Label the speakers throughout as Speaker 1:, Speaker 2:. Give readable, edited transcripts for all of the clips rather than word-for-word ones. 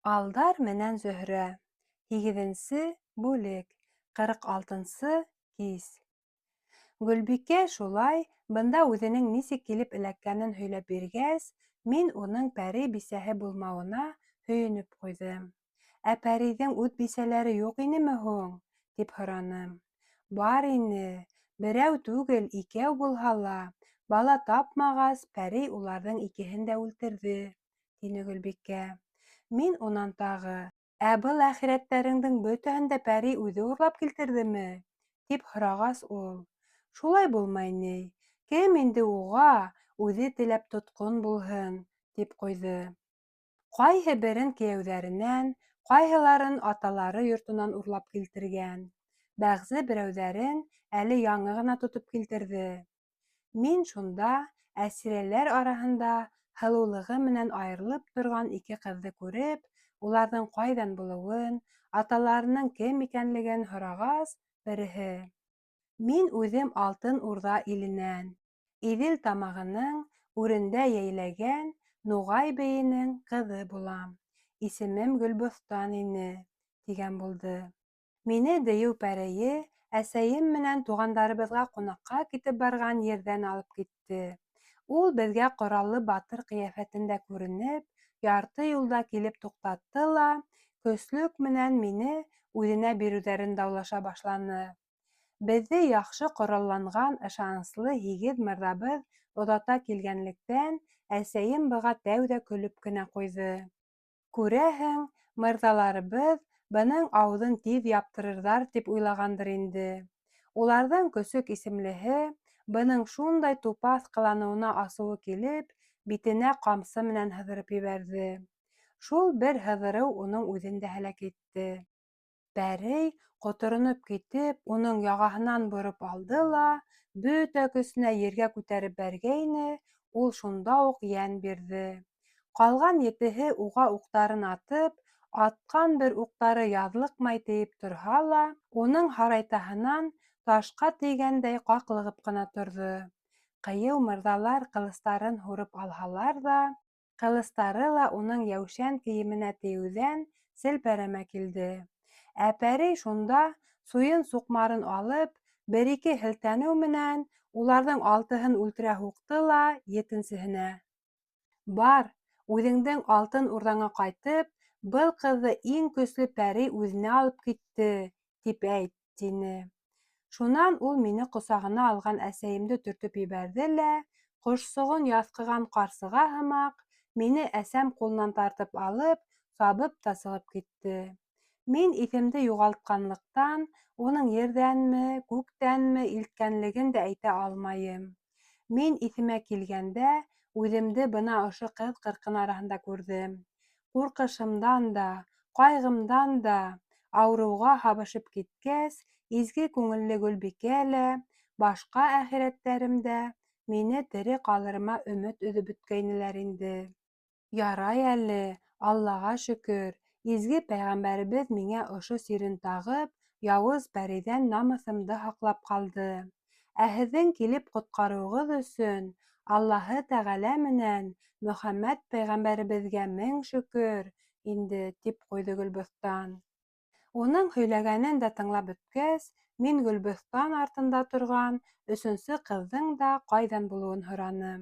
Speaker 1: Алдар менән Зөһрә. 8-нсе бүлек. 46-нсы кис. Гөлбикә шулай бында үҙенең нисек килеп эләккәнен һөйләп биргәс, мин уның пәри бисәһе булмауына һөйөнөп ҡуйҙым. Ә пәриҙең үҙ бисәләре юҡ инеме һуң? Тип һораным. Бар ине, берәү түгел, икәү булһа ла, бала тапмағас, пәри уларҙың икеһен дә үлтерҙе, тине Гөлбикә. Мин унан тағы, ә был әхирәттәреңдең бөтәһен дә пәри үҙе урлап килтерҙеме? Тип һорағас ул, шулай булмай ни, кем инде уға үҙе теләп тотҡон булһын, тип ҡуйҙы. Ҡайһы берен кейәүҙәренән, ҡайһыларын аталары йортонан урлап килтергән. Бәғзе берәүҙәрен әле яңы ғына тотоп килтерҙе. Мин шунда әсирәләр араһында һылыулығы менән айырылып торған ике ҡыҙҙы күреп, уларҙың ҡайҙан булыуын, аталарының кем икәнлеген һорағас, береһе: «Мин үҙем Алтын Урҙа иленән, Иҙел тамағының үрендә йәйләгән Нуғай бейенең ҡыҙы булам. Исемем Гөлбөҫтан ине», тигән булды. Мине дейеү пәрейе әсәйем менән туғандарыбыҙға ҡунаҡҡа китеп барған ерҙән алып китте. Ул беҙгә ҡораллы батыр ҡиәфәтендә күренеп, ярты юлда килеп туҡтатты ла, көслөк менән мине үҙенә биреүҙәрен даулаша башланы. Беҙҙе яҡшы ҡоралланған ышаныслы 8 мырҙабыҙ оҙата килгәнлектән, әсәйем быға тәүҙә көлөп кенә ҡуйҙы. Күрәһең, мырҙаларыбыҙ бының ауыҙын тиҙ яптырырҙар тип уйлағандыр инде. Уларҙың көсөк исемлеһе бының шундай тупаҫ ҡыланыуына асыуы килеп, битенә ҡамсы менән һыҙырып ебәрҙе. Шул бер һыҙырыу уның үҙен дә һәләк итте. Пәрей, ҡотороноп китеп, уның яғаһынан бороп алды ла, бөтә көсөнә ергә күтәреп бәргәйне, ул шунда уҡ йән бирҙе. Ҡалған 7-һе уға уҡтарын атып, атҡан бер уҡтары яҙлыҡмай тейеп торһа ла, уның һарайтаһынан ташҡа тейгәндәй ҡаҡлығып ҡына торҙо. Ҡыйыу мырҙалар ҡылыстарын һурып алһалар ҙа, ҡылыстары ла уның йәүшән кейеменә тейеүҙән селпәрәмә килде. Ә пәрей шунда суйын суҡмарын алып, бер-ике һелтәнеү менән уларҙың 6-һын үлтерә һуҡты ла 7-нсеһенә: «Бар, үҙеңдең алтын урҙаңа ҡайтып, был ҡыҙҙы иң көслө пәрей үҙенә алып китте, тип әйт», тине. Шунан ул мине ҡосағына алған әсәйемде төртөп ебәрҙе лә, ҡошсоғон яҫҡыған ҡарсыға һымаҡ, мине әсәм ҡулынан тартып алып, сабып та сығып китте. Мин иҫемде юғалтҡанлыҡтан, уның ерҙәнме, күктәнме илткәнлеген дә әйтә алмайым. Мин иҫемә килгәндә, үҙемде бына ошо ҡыҙ ҡырҡын араһында күрҙем. Ҡурҡышымдан да, ҡайғымдан да, ауырыуға һабышып киткәс, изге күңелле Гөлбикә лә, башҡа әхирәттәрем дә мине тере ҡалырыма өмөт өҙөп бөткәйнеләр инде. Ярай әле, Аллаға шөкөр, изге пәйғәмбәребеҙ миңә ошо сирен тағып, яуыз пәрейҙән намыҫымды һаҡлап ҡалды. Ә һеҙҙең килеп ҡотҡарыуығыҙ өсөн Аллаһы Тәғәлә менән Мөхәммәт пәйғәмбәребеҙгә мең шөкөр инде, тип ҡуйҙы Гөлбөҫтан. Уның һөйләгәнен дә тыңлап бөткәс, мин Гөлбөҫтан артында торған 3-нсе ҡыҙҙың да ҡайҙан булыуын һораным.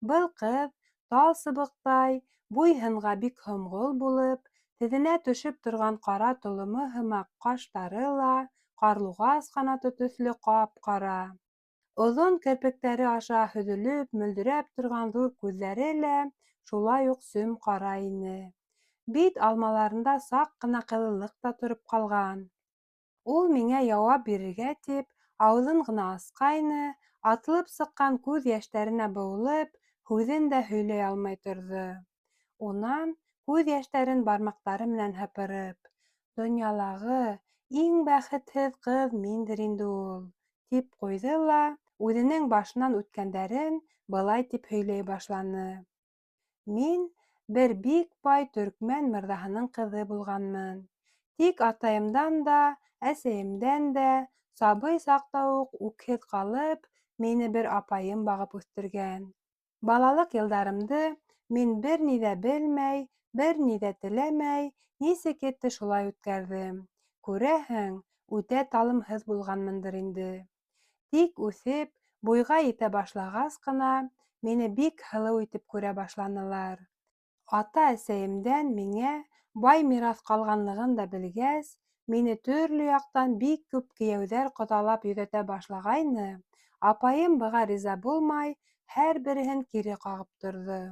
Speaker 1: Был ҡыҙ тал сыбыҡтай, буй-һынға бик һомғол булып, теҙенә төшөп торған ҡара толомо һымаҡ ҡаштары ла ҡарлуғас ҡанаты төҫлө ҡап-ҡара. Оҙон керпектәре аша һөҙөлөп, мөлдөрәп торған ҙур күҙҙәре лә шулай уҡ сөм-ҡара ине. Бит алмаларында саҡ ҡына ҡыҙыллыҡ та тороп ҡалған. Ул миңә яуап бирергә тип, ауыҙын ғына асҡайны, атылып сыҡҡан күҙ йәштәренә быуылып, һүҙен дә һөйләй алмай торҙо. Унан, күҙ йәштәрен бармаҡтары менән һыпырып: «Донъялағы иң бәхетһеҙ ҡыҙ миндер инде ул», тип ҡуйҙы ла, үҙенең башынан үткәндәрен былай тип һөйләй башланы. Мин бер бик бай төркмән мырҙаһының ҡыҙы булғанмын. Тик атайымдан да, әсәйемдән дә сабый саҡта уҡ үкһеҙ ҡалып, мине бер апайым бағып үҫтергән. Балалыҡ йылдарымды Мин бер ни ҙә белмәй, бер ни ҙә теләмәй, нисек етте шулай үткәрҙем. Күрәһең, үтә талымһыҙ булғанмындыр инде. Тик үҫеп, буйға етә башлағас ҡына, мине бик һылыу итеп күрә башланылар. Ата-әсәйемдән миңә бай мираҫ ҡалғанлығын да белгәс, мине төрлө яҡтан бик күп кейәүҙәр ҡоҙалап йөҙәтә башлағайны, апайым быға риза булмай, һәр береһен кире ҡағып торҙо.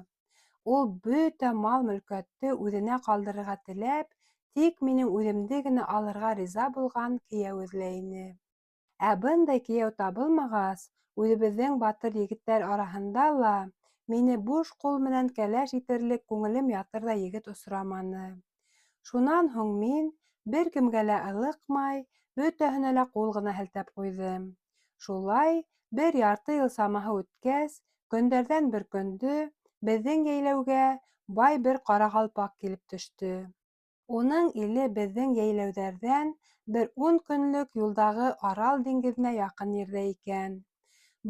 Speaker 1: Ул бөтә мал-мөлкәтте үҙенә ҡалдырырға теләп, тик минең үҙемде генә алырға риза булған кейәү эҙләй ине. Ә бындай кейәү табылмағас, үҙебеҙҙең батыр егеттәр араһында ла мине буш ҡул менән кәләш итерлек күңелем ятыр ҙа егет осраманы. Шунан һуң мин, бер кемгә лә ылыҡмай, бөтәһенә лә ҡул ғына һелтәп ҡуйҙым. Шулай, бер ярты йыл самаһы үткәс, көндәрҙән бер көндө беҙҙең йәйләүгә бай бер ҡарағалпаҡ килеп төштө. Уның иле беҙҙең йәйләүҙәрҙән бер 10 көнлөк юлдағы Арал диңгеҙенә яҡын ерҙә икән.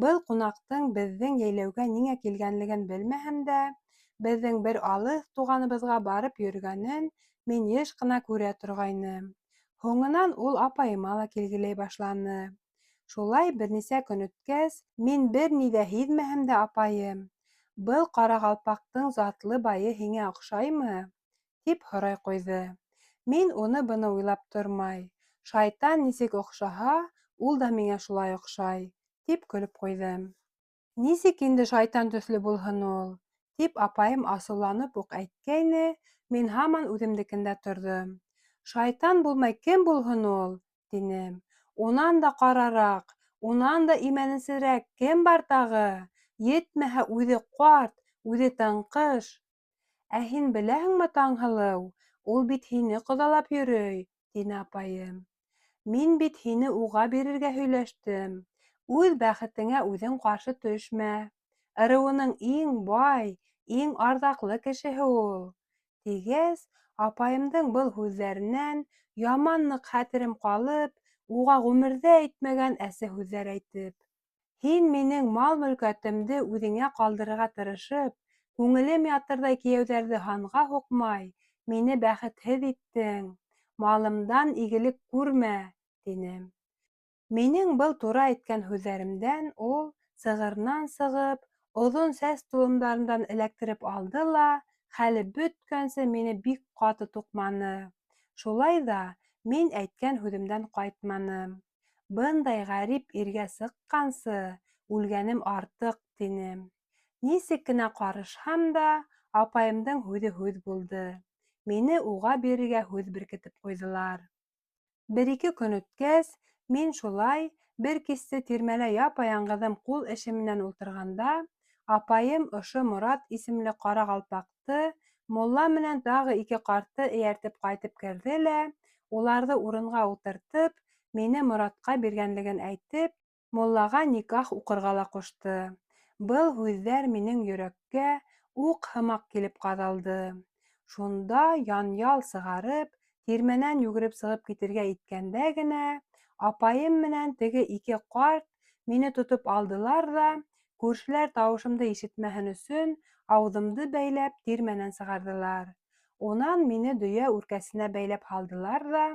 Speaker 1: Был ҡунаҡтың беҙҙең йәйләүгә ниңә килгәнлеген белмәһәм дә, беҙҙең бер алыҫ туғаныбыҙға барып йөрөгәнен мин йыш ҡына күрә торғайным. Һуңынан ул апайыма ла килгеләй башланы. Шулай бер нисә көн үткәс, мин бер ни ҙә һиҙмәһәм дә, апайым, был ҡарағалпаҡтың затлы байы һиңә оҡшаймы? Тип һорай ҡуйҙы. Мин уны-быны уйлап тормай, шайтан нисек оҡшаһа, ул да миңә шулай оҡшай, тип көлөп ҡуйҙым. Нисек инде шайтан төҫлө булһын ул, тип апайым асыуланып уҡ әйткәйне, мин һаман үҙемдекендә торҙом. Шайтан булмай кем булһын ул, тинем. Унан да ҡарараҡ, унан да имәнесерәк кем бар тағы? Етмәһә, үҙе ҡарт, үҙе тыңҡыш. Ә һин беләһеңме, Таңһылыу, ул бит һине ҡоҙалап йөрөй, тине апайым. Мин бит һине уға бирергә һөйләштем. Үҙ бәхетеңә үҙең ҡаршы төшмә. Ырыуының иң бай, иң арҙаҡлы кешеһе ул. Тигәс, апайымдың был һүҙҙәренән яман ныҡ хәтерем ҡалып, уға ғүмерҙә әйтмәгән әсе һүҙҙәр әйтеп. Һин минең мал-мөлкәтемде үҙеңә ҡалдырырға тырышып, күңелем ятырҙай кейәүҙәрҙе һанға һуҡмай, мине бәхетһеҙ иттең. Малымдан игелек күрмә, тинем. Минең был тура әйткән һүҙҙәремдән ул, сығырынан сығып, оҙон сәс толомдарымдан эләктереп алды ла, хәле бөткәнсе мине бик ҡаты туҡманы. Шулай ҙа мин әйткән һүҙемдән ҡайтманым. Бындай ғәрип иргә сыҡҡансы, үлгәнем артыҡ, тинем. Нисек кенә ҡарышһам да, апайымдың һүҙе һүҙ булды. Мине уға бирергә һүҙ беркетеп ҡуйҙылар. Бер-ике көн үткәс, мин шулай, бер кисте тирмәлә япа-яңғыҙым ҡул эше менән ултырғанда, апайым ошо Морат исемле ҡарағалпаҡты, мулла менән тағы 2 ҡартты эйәртеп ҡайтып керҙе лә, уларҙы урынға ултыртып, мине Моратҡа биргәнлеген әйтеп, муллаға никах уҡырға ла ҡушты. Был һүҙҙәр минең йөрәккә уҡ һымаҡ килеп ҡаҙалды. Шунда янъял сығарып, тирмәнән йүгереп сығып китергә иткәндә генә, апайым менән теге 2 ҡарт мине тотоп алдылар ҙа, күршеләр тауышымды ишетмәһен өсөн, ауыҙымды бәйләп тирмәнән сығарҙылар. Унан мине дөйә үркәсенә бәйләп һалдылар ҙа,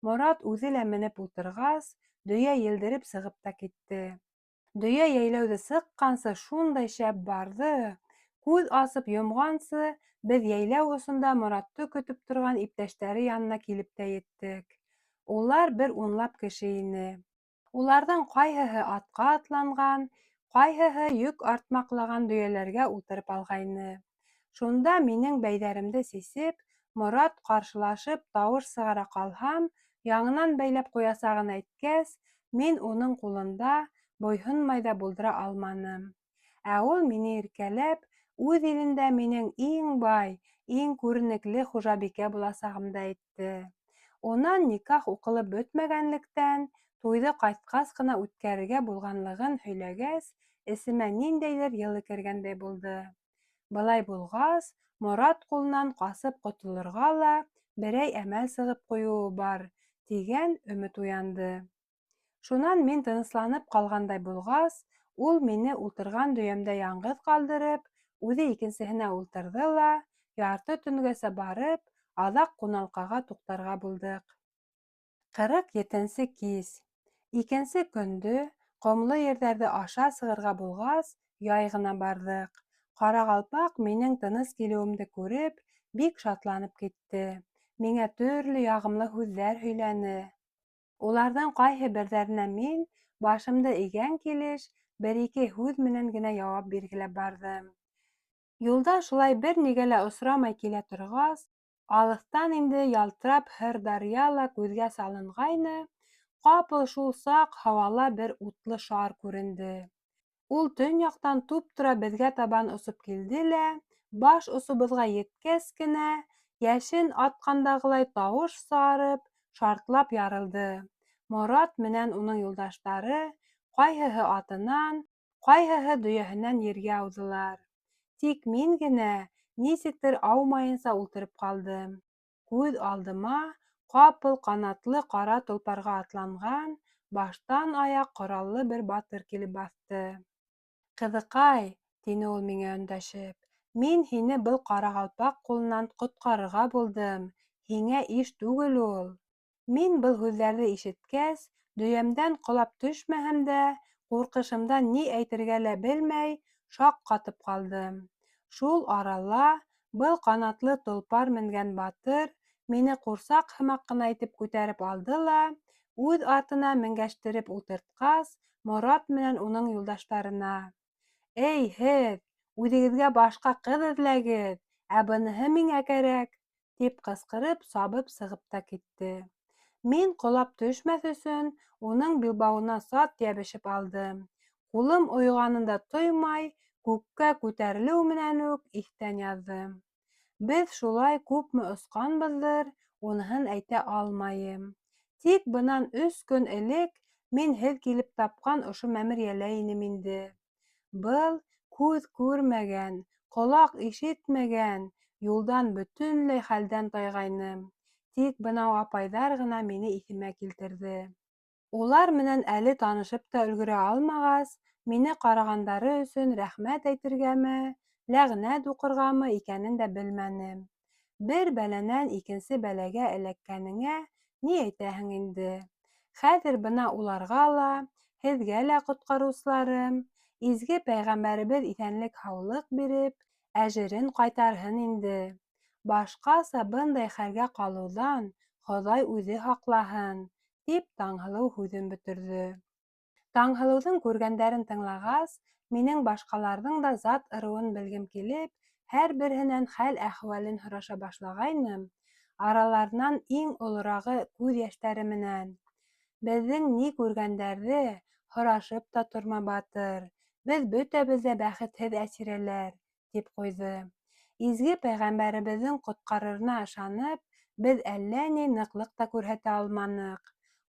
Speaker 1: Морат үҙе лә менеп ултырғас, дөйә елдереп сығып та китте. Дөйә йәйләүҙе сыҡҡансы шундай шәп барҙы, күҙ асып йомғансы, беҙ йәйләү осонда Моратты көтөп торған иптәштәре янына килеп тә еттек. Улар бер 10-лап кеше ине. Уларҙың ҡайһыһы атҡа атланған, ҡайһыһы йөк артмаҡлаған дөйәләргә ултырып алғайны. Шунда минең бәйҙәремде сисеп, Морат ҡаршылашып тауыш сығара ҡалһам, яңынан бәйләп ҡуясағын әйткәс, мин уның ҡулында буйһонмай ҙа булдыра алманым. Ә ул мине иркәләп, үҙ илендә минең иң бай, иң күренекле хужабикә буласағымды әйтте. Унан никах уҡылып бөтмәгәнлектән, туйҙы ҡайтҡас ҡына үткәрергә булғанлығын һөйләгәс, эсемә ниндәйҙер йылы кергәндәй булды. Былай булғас, Морат ҡулынан ҡасып ҡотолорға ла берәй әмәл сығып ҡуйыуы бар, тигән өмөт уянды. Шунан мин тынысланып ҡалғандай булғас, ул мине ултырған дөйәмдә яңғыҙ ҡалдырып, үҙе икенсеһенә ултырҙы ла, ярты төнгәсә барып, аҙаҡ ҡуналҡаға туҡтарға булдыҡ. 47-нсе кис. Икенсе көндө, ҡомло ерҙәрҙе аша сығырға булғас, яй ғына барҙыҡ. Ҡарағалпаҡ минең тыныс килеүемде күреп, бик шатланып китте. Миңә төрлө яғымлы һүҙҙәр һөйләне. Уларҙың ҡайһы берҙәренә мин, башымды эйгән килеш, бер-ике һүҙ менән генә яуап биргеләп барҙым. Юлда шулай бер нигә лә осрамай килә торғас, алыҫтан инде ялтырап һыр даръя ла күҙгә салынғайны, ҡапыл шул саҡ һауала бер утлы шар күренде. Ул төньяҡтан туп-тура беҙгә табан осоп килде лә, баш особоҙға еткәс кенә, йәшен атҡандағылай тауыш сығарып, шартлап ярылды. Морат менән уның юлдаштары, ҡайһыһы атынан, ҡайһыһы дөйәһенән ергә ауҙылар. Тик мин генә, нисектер аумайынса ултырып ҡалдым. Күҙ алдыма ҡапыл ҡанатлы ҡара толпарға атланған, баштан аяҡ ҡораллы бер батыр килеп баҫты. «Ҡыҙыҡай», — тине ул миңә өндәшеп, «мин һине был ҡарағалпаҡ ҡулынан ҡотҡарырға булдым, һиңә иш түгел ул». Мин был һүҙҙәрҙе ишеткәс, дөйәмдән ҡолап төшмәһәм дә, ҡурҡышымдан ни әйтергә лә белмәй, шаҡ ҡатып ҡалдым. Шул арала был ҡанатлы толпар менгән батыр мине ҡурсаҡ һымаҡ ҡына итеп күтәреп алды ла, үҙ артына менгәштереп ултыртҡас, Морат менән уның юлдаштарына: «Эй, һеҙ, үҙегеҙгә башҡа ҡыҙ эҙләгеҙ, ә быныһы миңә кәрәк!» тип ҡысҡырып, сабып сығып та китте. Мин ҡолап төшмәҫ өсөн уның билбауына сат йәбешеп алдым. Ҡулым ойоғанын да тоймай, күккә күтәрелеү менән үк иҫтән яҙҙым. Беҙ шулай күпме осҡанбыҙҙыр, уныһын әйтә алмайым. Тик бынан 3 көн элек мин һеҙ килеп тапҡан ошо мәмерйәлә инем инде. Был күҙ күрмәгән, ҡолаҡ ишетмәгән юлдан бөтөнләй хәлдән тайғайным. Тик бынау апайҙар ғына мине иҫемә килтерҙе. Улар менән әле танышып та өлгөрә алмағас, мине ҡарағандары өсөн рәхмәт әйтергәме, ләғнәт уҡырғамы икәнен дә белмәнем. Бер бәләнән икенсе бәләгә эләккәнеңә ни әйтәһең инде. Хәҙер бына уларға ла, һеҙгә лә, ҡотҡарыусыларым, изге пәйғәмбәребеҙ иҫәнлек-һаулыҡ биреп, әжерен ҡайтарһын инде. Башҡаса бындай хәлгә ҡалыуҙан Хоҙай үҙе һаҡлаһын, тип Таңһылыу һүҙен бөтөрҙө. Таңһылыуҙың күргәндәрен тыңлағас, минең башҡаларҙың да зат ырыуын белгем килеп, һәр береһенән хәл-әхүәлен һораша башлағайным, араларынан иң олорағы күҙ йәштәре менән: «Беҙҙең ни күргәндәрҙе һорашып та торма, батыр, беҙ бөтәбеҙ ҙә бәхетһеҙ әсирәләр», тип ҡуйҙы. Изге пәйғәмбәребеҙҙең ҡотҡарырына ышанып, беҙ әллә ни ныҡлыҡ та күрһәтә алманыҡ.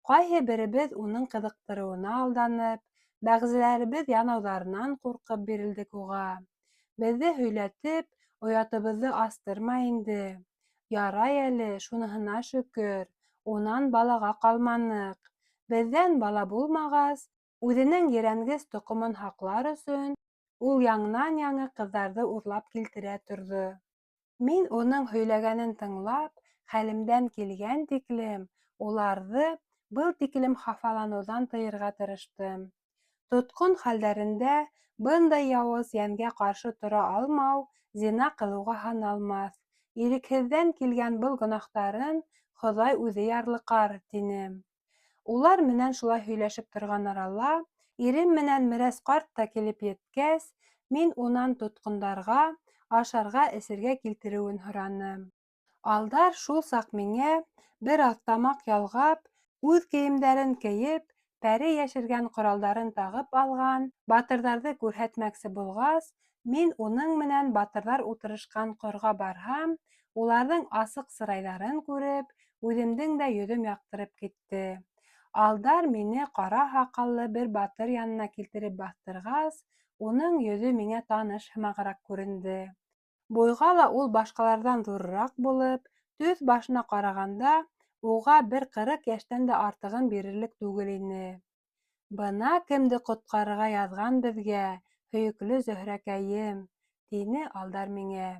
Speaker 1: Ҡайһы беребеҙ уның ҡыҙыҡтырыуына алданып, бәғзеләребеҙ янауҙарынан ҡурҡып бирелдек уға. Беҙҙе һөйләтеп, оятыбыҙҙы астырма инде. Ярай әле, шуныһына шөкөр, унан балаға ҡалманыҡ. Беҙҙән бала булмағас, үҙенең ерәнгес тоҡомон һаҡлар өсөн, ул яңынан-яңы ҡыҙҙарҙы урлап килтерә торҙо. Мин уның һөйләгәнен тыңлап, хәлемдән килгән тиклем, уларҙы был тиклем хафаланыуҙан тыйырға тырыштым. Тотҡон хәлдәрендә бындай яуыз йәнгә ҡаршы тора алмау зина ҡылыуға һаналмаҫ. Ирекһеҙҙән килгән был гонаһтарын Хоҙай үҙе ярлыҡар, тинем. Улар менән шулай һөйләшеп торған арала, ирем менән Мерәс ҡарт та килеп еткәс, мин унан тотҡондарға ашарға-эсергә килтереүен һораным. Алдар шул саҡ миңә, бер аҙ тамаҡ ялғап, үҙ кейемдәрен кейеп, пәре йәшергән ҡоралдарын тағып алған батырҙарҙы күрһәтмәксе булғас, мин уның менән батырҙар ултырышҡан ҡорға барһам, уларҙың асыҡ сырайҙарын күреп, үҙемдең дә йөҙөм яҡтырып китте. Алдар мине ҡара һаҡаллы бер батыр янына килтереп баҫтырғас, уның йөҙө миңә таныш һымағыраҡ күренде. Буйға ла ул башҡаларҙан ҙурыраҡ булып, төҫ башына ҡарағанда, уға бер 40 йәштән дә артығын бирерлек түгел ине. «Бына кемде ҡотҡарырға яҙған беҙгә, һөйөклө Зөһрәкәйем!» тине алдар миңә.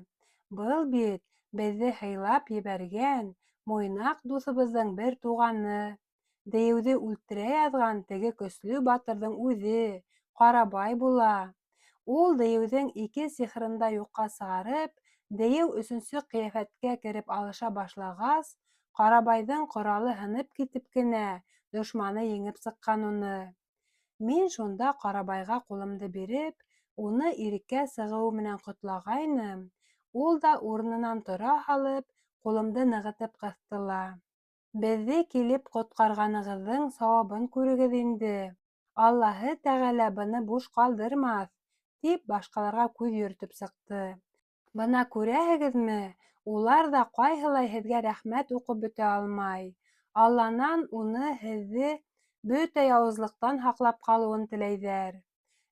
Speaker 1: Был бит беҙҙе һыйлап ебәргән Муйнаҡ дуҫыбыҙҙың бер туғаны. Дейеүҙе үлтерә яҙған теге көслө батырҙың үҙе, Ҡарабай була. Ул дейеүҙең 2 сихырын да юҡҡа сығарып, дейеү 3-нсө ҡиәфәткә кереп алыша башлағас, Ҡарабайҙың ҡоралы һынып китеп кенә дошманы еңеп сыҡҡан уны. Мин шунда Ҡарабайға ҡулымды биреп, уны иреккә сығыуы менән ҡотлағайным, ул да урынынан тора һалып, ҡулымды нығытып ҡыҫты ла: «Беҙҙе килеп ҡотҡарғанығыҙҙың сауабын күрегеҙ инде. Аллаһы Тәғәлә быны буш ҡалдырмаҫ», тип башҡаларға күҙ йөрөтөп сыҡты. Бына күрәһегеҙме, улар ҙа ҡайһылай һеҙгә рәхмәт уҡып бөтә алмай. Алланан уны һеҙҙе бөтә яуызлыҡтан һаҡлап ҡалыуын теләйҙәр.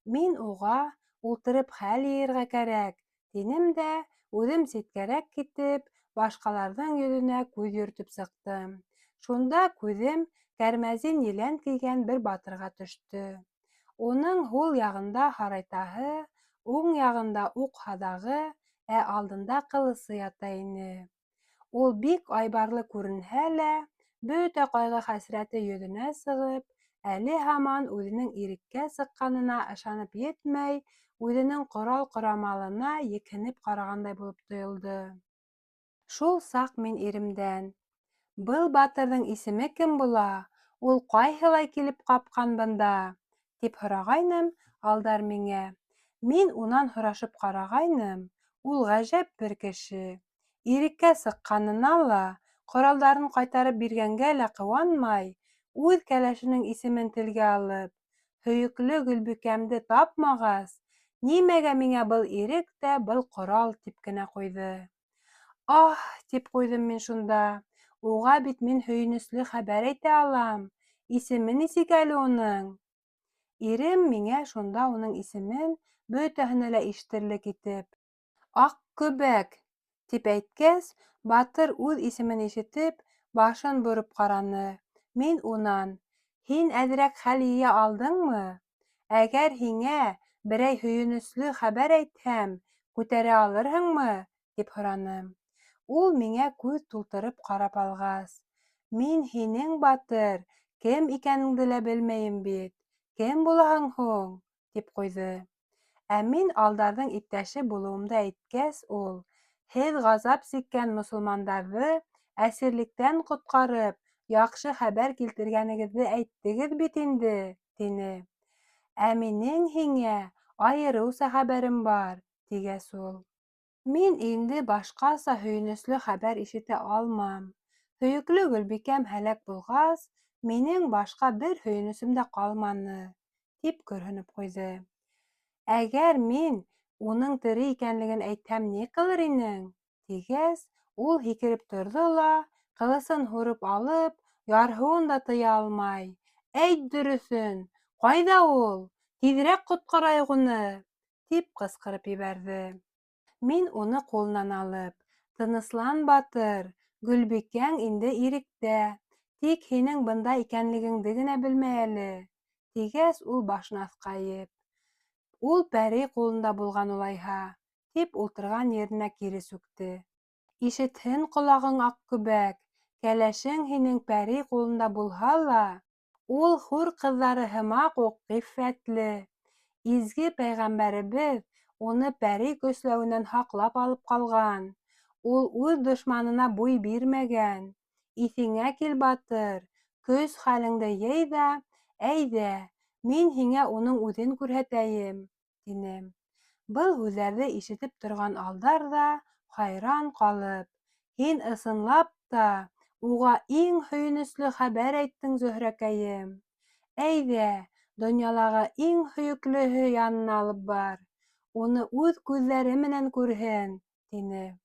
Speaker 1: Мин уға ултырып хәл йыйырға кәрәк, тинем дә, үҙем ситкәрәк китеп, башҡаларҙың йөҙөнә күҙ йөрөтөп сыҡтым. Шунда күҙем кәрмәзин елән кейгән бер батырға төштө. Уның һул яғында һарайтаһы, уң яғында уҡ һаҙағы, ә алдында ҡылысы ята ине. Ул бик айбарлы күренһә лә, бөтә ҡайғы-хәсрәте йөҙөнә сығып, әле һаман үҙенең иреккә сыҡҡанына ышанып етмәй, үҙенең ҡорал-ҡорамалына екһенеп ҡарағандай булып тойолдо. Шул саҡ мин иремдән: «Был батырҙың исеме кем була? Ул ҡайһылай килеп ҡапҡан бында?» тип һорағайным, алдар миңә. Мин унан һорашып ҡарағайным, ул ғәжәп бер кеше. Иреккә сыҡҡанына ла, ҡоралдарын ҡайтарып биргәнгә лә ҡыуанмай, үҙ кәләшенең исемен телгә алып, «Һөйөклө Гөлбикәмде тапмағас, нимәгә миңә был ирек тә, был ҡорал?» тип кенә ҡуйҙы. «Аһ!» тип ҡуйҙым мин шунда. «Уға бит мин һөйөнөслө хәбәр әйтә алам. Исеме нисек әле уның?» Ирем миңә шунда уның исемен бөтәһенә лә ишетерлек итеп: «Аҡкөбәк!» тип әйткәс, батыр үҙ исемен ишетеп, башын бороп ҡараны. Мин унан: «Һин әҙерәк хәл йыя алдыңмы? Әгәр һиңә берәй һөйөнөслө хәбәр әйтһәм, күтәрә алырһыңмы?» тип һораным. Ул миңә күҙ тултырып ҡарап алғас: «Мин һинең, батыр, кем икәнеңде лә белмәйем бит. Кем булаһың һуң?» тип ҡуйҙы. Ә мин алдарҙың иптәше булыуымды әйткәс, ул: «Һеҙ ғазап сиккән мосолмандарҙы әсирлектән ҡотҡарып, яҡшы хәбәр килтергәнегеҙҙе әйттегеҙ бит инде», тине. «Ә минең һиңә айырыуса хәбәрем бар», тигәс ул: «Мин инде башҡаса һөйөнөслө хәбәр ишетә алмам. Һөйөклө Гөлбикәм һәләк булғас, минең башҡа бер һөйөнөсөм дә ҡалманы», тип көрһөнөп ҡуйҙы. «Әгәр мин уның тере икәнлеген әйтһәм, ни ҡылыр инең?» тигәс, ул һикереп торҙо ла, ҡылысын һурып алып, ярһыуын да тыя алмай: «Әйт дөрөҫөн, ҡайҙа ул? Тиҙерәк ҡотҡарайыҡ уны!» тип ҡысҡырып ебәрҙе. Мин уны ҡулынан алып: «Тыныслан, батыр, Гөлбикәң инде иректә, тик һинең бында икәнлегеңде генә белмәй әле», тигәс, ул башын аҫҡа эйеп: «Ул пәрей ҡулында булған улайһа», тип ултырған еренә кире сүкте. «Ишетһен ҡолағың, Аҡкүбәк, кәләшең һинең пәрей ҡулында булһа ла, ул хур ҡыҙҙары һымаҡ уҡ ғиффәтле. Изге пәйғәмбәребеҙ уны пәрей көсләүенән һаҡлап алып ҡалған. Ул үҙ дошманына буй бирмәгән. Иҫеңә кил, батыр, көс-хәлеңде йый ҙа, әйҙә, мин һиңә уның үҙен күрһәтәйем», тине. Был һүҙҙәрҙе ишетеп торған алдар ҙа, хайран ҡалып: «Һин ысынлап та уға иң һөйөнөслө хәбәр әйттең, Зөһрәкәйем. Әйҙә, донъялағы иң һөйөклөһө янына алып бар, уны үҙ күҙҙәре менән күрһен», тине.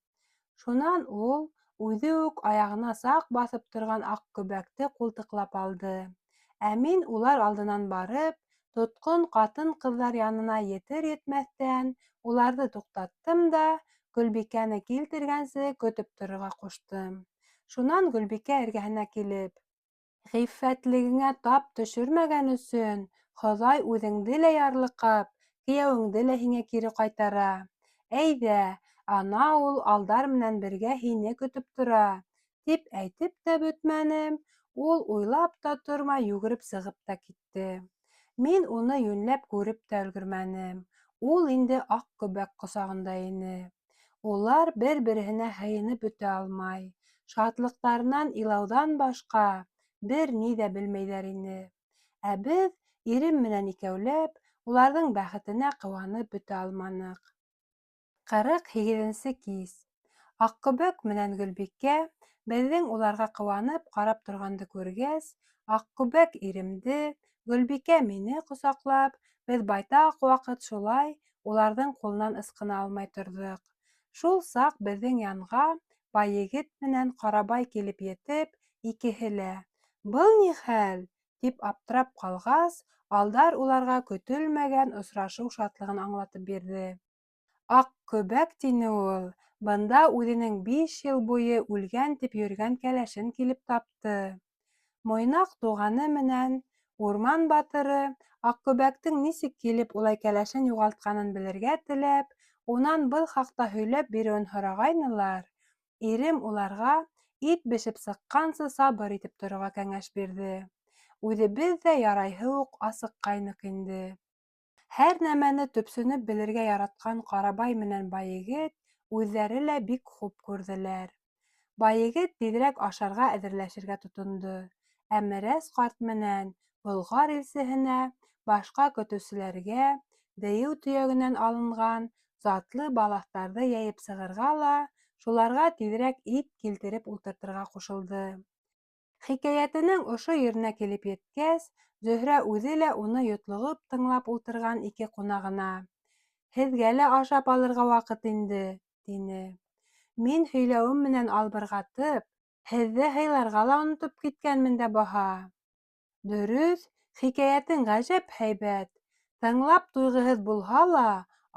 Speaker 1: Шунан ул үҙе үк аяғына саҡ баҫып торған Аҡкүбәкте ҡултыҡлап алды. Ә мин улар алдынан барып, тотҡон ҡатын-ҡыҙҙар янына етер-етмәҫтән, уларҙы туҡтаттым да, Гөлбикәне килтергәнсе көтөп торорға ҡуштым. Шунан Гөлбикә эргәһенә килеп: «Ғиффәтлегеңә тап төшөрмәгән өсөн Хоҙай үҙеңде лә ярлыҡап, кейәүеңде лә һиңә кире ҡайтара. Әйҙә, ана ул алдар менән бергә һине көтөп тора, тип әйтеп тә бөтмәнем, ул уйлап та тормай йүгереп сығып та китте. Мин уны йүнләп күреп тә өлгөрмәнем. Ул инде аҡ күбәк ҡосағында ине. Улар бер-береһенә һыйынып бөтә алмай, шатлыҡтарынан илауҙан башҡа бер ни ҙә белмәйҙәр ине. Ә беҙ, ирем менән икәүләп, уларҙың бәхетенә ҡыуанып бөтә алманыҡ. 48-нсе кис. Аҡкүбәк менән Гөлбикә, беҙҙең уларға ҡыуанып ҡарап торғанды күргәс, Аҡкүбәк иремде, Гөлбикә мине ҡосаҡлап, беҙ байтаҡ ваҡыт шулай уларҙың ҡулынан ысҡына алмай торҙоҡ. Шул саҡ беҙҙең янға Байегет менән Ҡарабай килеп етеп, икеһе лә: «Был ни хәл?» тип аптырап ҡалғас, алдар уларға көтөлмәгән осрашыу шатлығын аңлатып бирҙе. «Аҡкүбәк, — тине ул, — бында үҙенең 5 йыл буйы үлгән тип йөрөгән кәләшен килеп тапты». Муйнаҡ туғаны менән Урман батыры, Аҡкүбәктең нисек килеп улай кәләшен юғалтҡанын белергә теләп, унан был хаҡта һөйләп биреүен һорағайнылар, ирем уларға ит бешеп сыҡҡансы сабыр итеп торорға кәңәш бирҙе. Үҙебеҙ ҙә ярайһы уҡ асыҡҡайныҡ инде. Һәр нәмәне төпсөнөп белергә яратҡан Ҡарабай менән Байегет үҙҙәре лә бик хуп күрҙеләр. Байегет тиҙерәк ашарға әҙерләшергә тотондо, ә Мерәс ҡарт менән Болғар илсеһенә, башҡа көтөүселәргә дейеү төйәгенән алынған затлы балаҫтарҙы йәйеп сығырға ла, шуларға тиҙерәк ит килтереп ултыртырға ҡушылды. Хикәйәтенең ошо еренә килеп еткәс, Зөһрә үҙе лә уны йотлоғоп тыңлап ултырған ике ҡунағына: «Һеҙгә лә ашап алырға ваҡыт инде, — тине. — Мин һөйләүем менән албырғатып, һеҙҙе һыйларға ла онотоп киткәнмен дә баһа. Дөрөҫ, хикәйәтең ғәжәп һәйбәт. Тыңлап туйғыһыҙ булһа ла,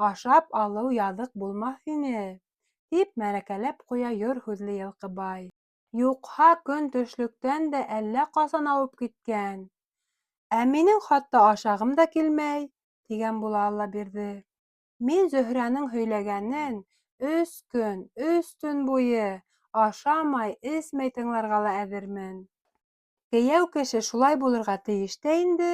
Speaker 1: ашап алыу яҙыҡ булмаҫ ине, — тип мәрәкәләп ҡуя йор һүҙле Йылҡыбай. Юҡһа көн төшлөктән дә әллә ҡасан ауып киткән. Ә минең хатта ашағым да килмәй, — тигән була Аллабирҙе. Мин Зөһрәнең һөйләгәнен 3 көн, 3 төн буйы ашамай, эсмәй тыңларға ла әҙермен. Кейәү кеше шулай булырға тейеш тә инде.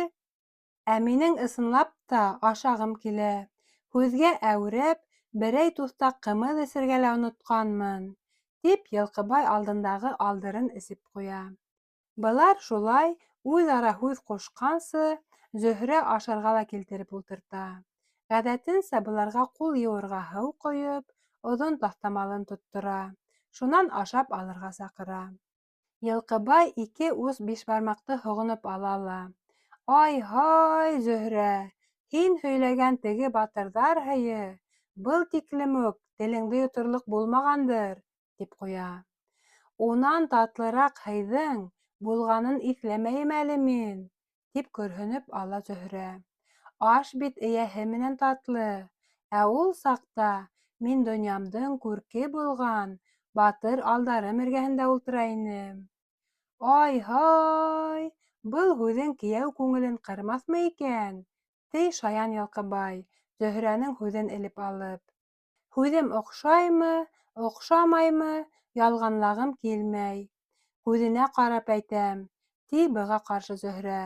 Speaker 1: Ә минең ысынлап та ашағым килә. Һүҙгә әүрәп, берәй туҫтаҡ ҡымыҙ эсергә лә онотҡанмын, — тип Йылҡыбай алдындағы алдырын эсеп ҡуя. Былар шулай үҙ-ара һүҙ ҡушҡансы, Зөһрә ашарға ла килтереп ултырта. Ғәҙәтенсә быларға ҡул йыуырға һыу ҡойоп, оҙон таҫтамалын тоттора, шунан ашап алырға саҡыра. Йылҡыбай 2 ус бишбармаҡты һоғоноп ала ла: «Ай-һай, Зөһрә, һин һөйләгән теге батырҙар һыйы был тиклем үк телеңде йоторлоҡ булмағандыр, — тип ҡуя. Унан татлыраҡ һыйҙың булғанын иҫләмәйем әле мин, — тип көрһөнөп ала Зөһрә. Аш бит эйәһе менән татлы, ә ул саҡта мин донъямдың күрке булған батыр алдарым эргәһендә ултыра инем. Ай-һай, был һүҙең кейәү күңелен ҡырмаҫмы икән? — ти шаян Йылҡыбай, Зөһрәнең һүҙен элеп алып. Һүҙем оҡшаймы, оҡшамаймы, ялғанлағым килмәй. Күҙенә ҡарап әйтәм, — ти быға ҡаршы Зөһрә.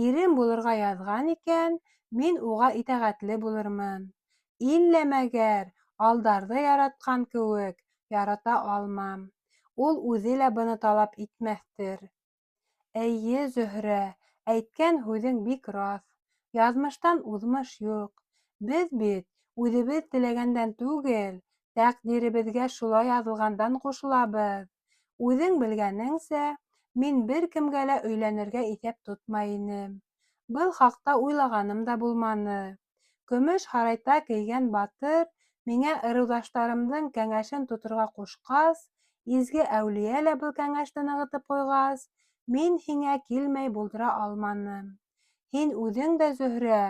Speaker 1: Ирем булырға яҙған икән, мин уға итәғәтле булырмын. Иллә мәгәр алдарҙы яратҡан кеүек ярата алмам. Ул үҙе лә быны талап итмәҫтер. Эйе, Зөһрә, әйткән һүҙең бик раҫ. Яҙмыштан уҙмыш юҡ. Беҙ бит үҙебеҙ теләгәндән түгел, тәҡдиребеҙгә шулай яҙылғандан ҡушылабыҙ. Үҙең белгәнеңсә, мин бер кемгә лә өйләнергә иҫәп тотмай инем. Был хаҡта уйлағаным да булманы. Көмөш һарайта кейгән батыр миңә ырыуҙаштарымдың кәңәшен тоторға ҡушҡас, изге әүлиә лә был кәңәште нығытып ҡуйғас, мин һиңә килмәй булдыра алманым. Һин үҙең дә, Зөһрә,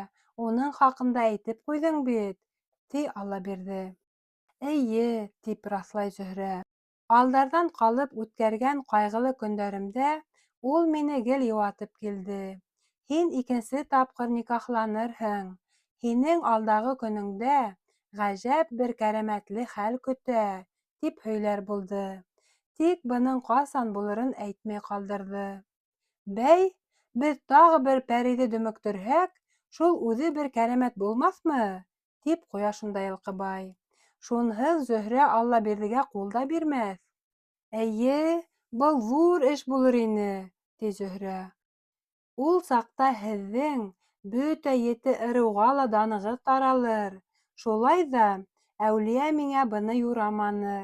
Speaker 1: уның хаҡында әйтеп ҡуйҙың бит, — ти Аллабирҙе. Эйе, — тип раҫлай Зөһрә. Алдарҙан ҡалып үткәргән ҡайғылы көндәремдә ул мине гел йыуатып килде. Һин 2-нсе тапҡыр никахланырһың. Һинең алдағы көнөңдә ғәжәп бер кәрәмәтле хәл көтә, тип һөйләр булды. Тик бының ҡасан булырын әйтмәй ҡалдырҙы. Бәй, беҙ тағы бер пәриҙе дөмөктөрһәк, шул үҙе бер кәрәмәт булмаҫмы? Тип ҡуя шунда Йылҡыбай. Шунһыҙ Зөһрә Аллабирҙегә ҡул да бирмәҫ. Эйе, был ҙур эш булыр ине, ти Зөһрә. Ул саҡта һеҙҙең бөтә 7 ырыуға ла данығыҙ таралыр. Шулай ҙа Әүлиә миңә быны юраманы.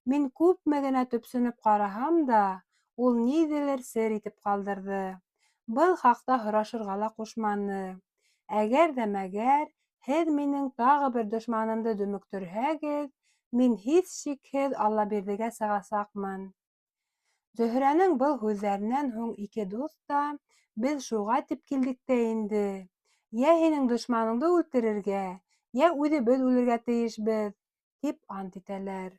Speaker 1: Мин күпме генә төпсөнөп ҡараһам да, ул ниҙелер сер итеп ҡалдырҙы. Был хаҡта һорашырға ла ҡушманы. Әгәр ҙә мәгәр һеҙ минең тағы бер дошманымды дөмөктөрһәгеҙ, мин һис шикһеҙ Аллабирҙегә сығасаҡмын. Зөһрәнең был һүҙҙәренән һуң ике дуҫ та: «Беҙ шуға тип килдек тә инде. Йә һинең дошманыңды үлтерергә, йә үҙебеҙ үлергә тейешбеҙ», тип ант итәләр.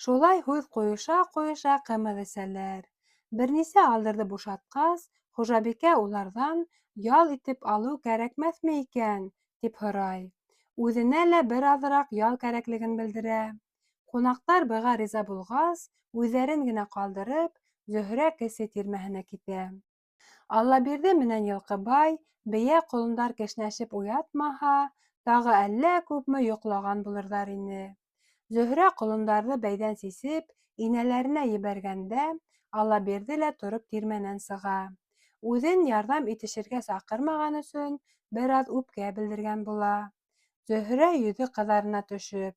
Speaker 1: Шулай һүҙ ҡуйыша-ҡуйыша ҡымыҙ эсәләр. Бер нисә алдырҙы бушатҡас, хужабикә уларҙан ял итеп алыу кәрәкмәҫме икән, тип һорай. Үҙенә лә бер аҙыраҡ ял кәрәклеген белдерә. Ҡунаҡтар быға риза булғас, үҙҙәрен генә ҡалдырып, Зөһрә кесе тирмәһенә китә. Аллабирҙе менән Йылҡыбай, бейә ҡолондар кешнәшеп уятмаһа, тағы әллә күпме йоҡлаған булырҙар ине. Зөһрә ҡолондарҙы бәйҙән сисеп, инәләренә ебәргәндә, Аллабирҙе лә тороп тирмәнән сыға. Үҙен ярҙам итешергә саҡырмаған өсөн бер аҙ үпкә белдергән була. Зөһрә йөҙө ҡыҙарына төшөп: